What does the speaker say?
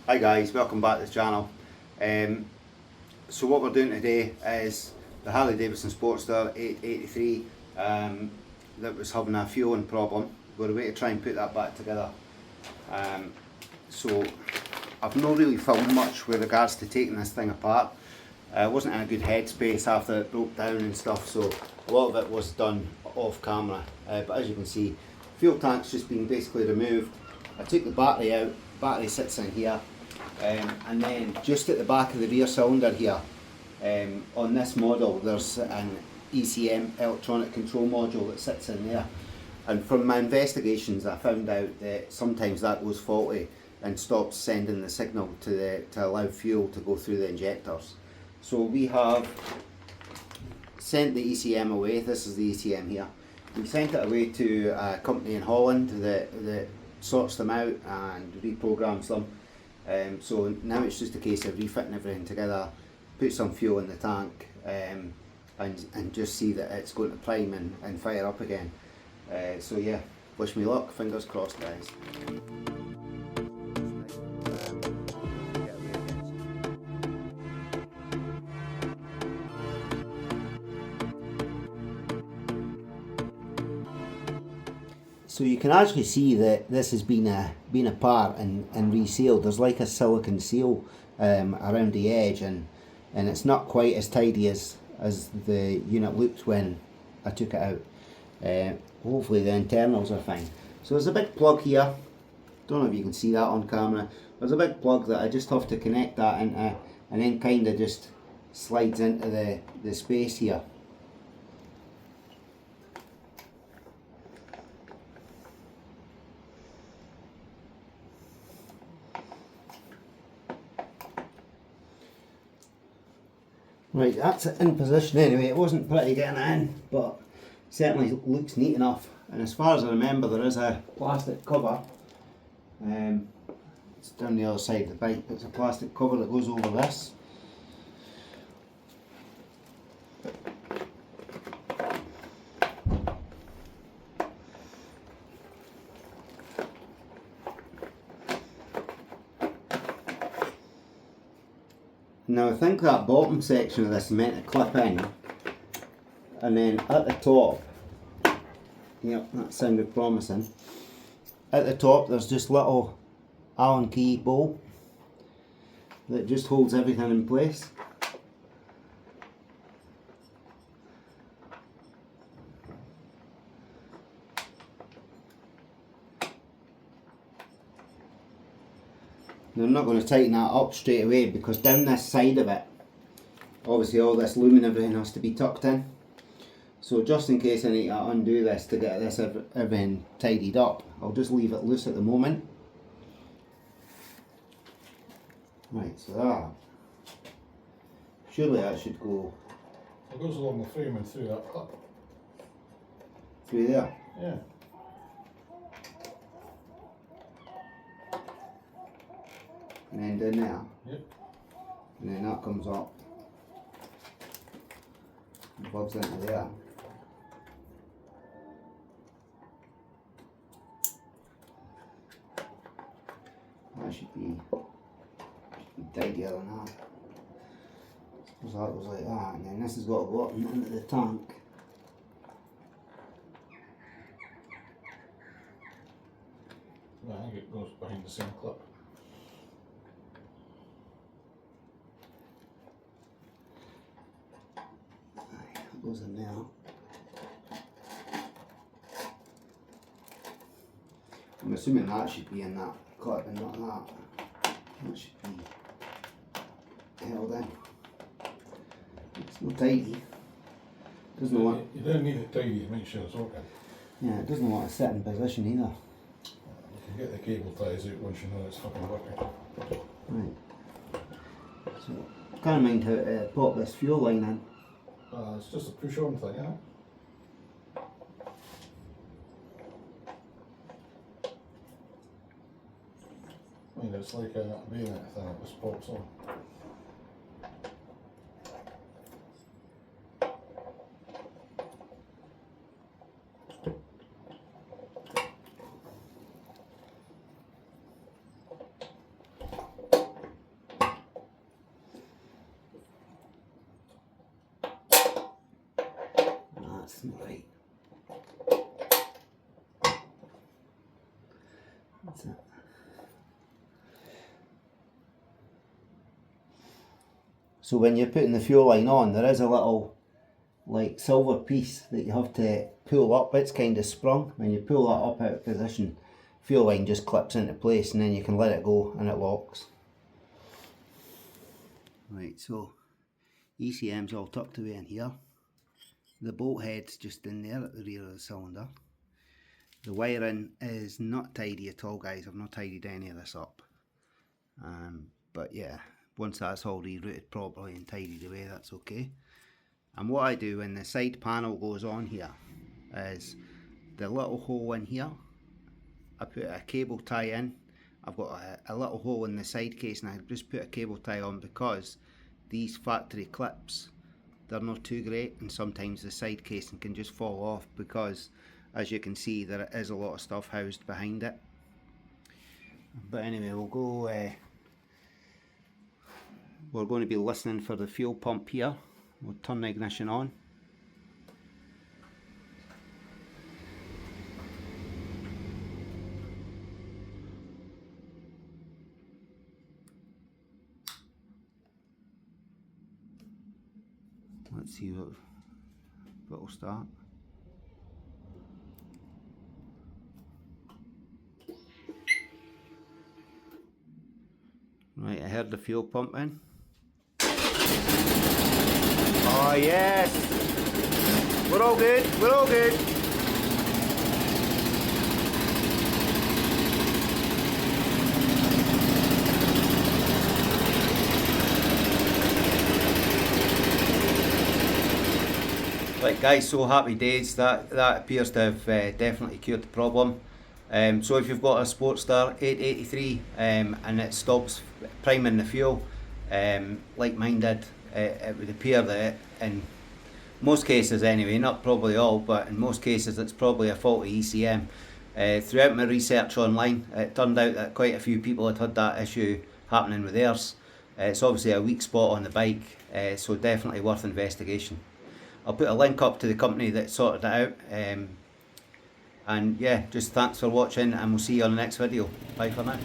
Hi guys, welcome back to the channel. So what we're doing today is the Harley Davidson Sportster 883 that was having a fueling problem. We're away to try and put that back together. So I've not really filmed much with regards to taking this thing apart. I wasn't in a good headspace after it broke down and stuff, so a lot of it was done off camera. But as you can see, fuel tank's just been basically removed. I took the battery out, battery sits in here. And then just at the back of the rear cylinder here, on this model there's an ECM electronic control module that sits in there, and from my investigations I found out that sometimes that goes faulty and stops sending the signal to allow fuel to go through the injectors. So we have sent the ECM away. This is the ECM here. We sent it away to a company in Holland that sorts them out and reprograms them. So now it's just a case of refitting everything together, put some fuel in the tank, and just see that it's going to prime and fire up again. So yeah, wish me luck, fingers crossed guys. So you can actually see that this has been apart and resealed. There's like a silicone seal around the edge, and it's not quite as tidy as the unit looked when I took it out. Hopefully the internals are fine. So there's a big plug here. Don't know if you can see that on camera. There's a big plug that I just have to connect that into, and then kind of just slides into the space here. Right, that's it in position anyway. It wasn't pretty getting it in, but certainly looks neat enough. And as far as I remember, there is a plastic cover. It's down the other side of the bike. It's a plastic cover that goes over this. Now I think that bottom section of this is meant to clip in, and then at the top, yep, that sounded promising. At the top there's just little Allen key bolt that just holds everything in place. Now I'm not going to tighten that up straight away because down this side of it, obviously all this loom and everything has to be tucked in. So just in case I need to undo this to get this everything tidied up, I'll just leave it loose at the moment. Right, so that, surely that should go. It goes along the frame and through that clip. Through there? Yeah. And then down there. Yep. And then that comes up and plugs into there. That should be tidier than that. Suppose that goes like that, and then this has got to go up and into the tank. No, I think it goes behind the same clip. Goes in there. I'm assuming that should be in that clip and not that. That should be held in. It's not tidy. Doesn't want. You don't need it tidy to make sure it's working. Yeah, it doesn't want to sit in position either. You can get the cable ties out once you know it's fucking working. Right. So I can't mind how to pop this fuel line in. It's just a push-on thing, isn't it? I mean, it's like a bayonet thing that just pops on. Right. That's it. So when you're putting the fuel line on, there is a little like silver piece that you have to pull up. It's kind of sprung. When you pull that up out of position, fuel line just clips into place, and then you can let it go and it locks. Right, so ECM's all tucked away in here. The bolt head's just in there at the rear of the cylinder. The wiring is not tidy at all, guys. I've not tidied any of this up. But yeah, once that's all rerouted properly and tidied away, that's okay. And what I do when the side panel goes on here is the little hole in here, I put a cable tie in. I've got a little hole in the side case, and I just put a cable tie on because these factory clips, they're not too great, and sometimes the side casing can just fall off because, as you can see, there is a lot of stuff housed behind it. But anyway, we'll go, we're going to be listening for the fuel pump here. We'll turn the ignition on. Let's see what it'll start. Right, I heard the fuel pump in. Oh yes! We're all good, we're all good. Right guys, so happy days. That appears to have definitely cured the problem. So if you've got a Sportster 883 and it stops priming the fuel, like mine did, it would appear that in most cases anyway, not probably all, but in most cases it's probably a faulty ECM. Throughout my research online, it turned out that quite a few people had that issue happening with theirs. It's obviously a weak spot on the bike, so definitely worth investigation. I'll put a link up to the company that sorted it out. And yeah, just thanks for watching, and we'll see you on the next video. Bye for now.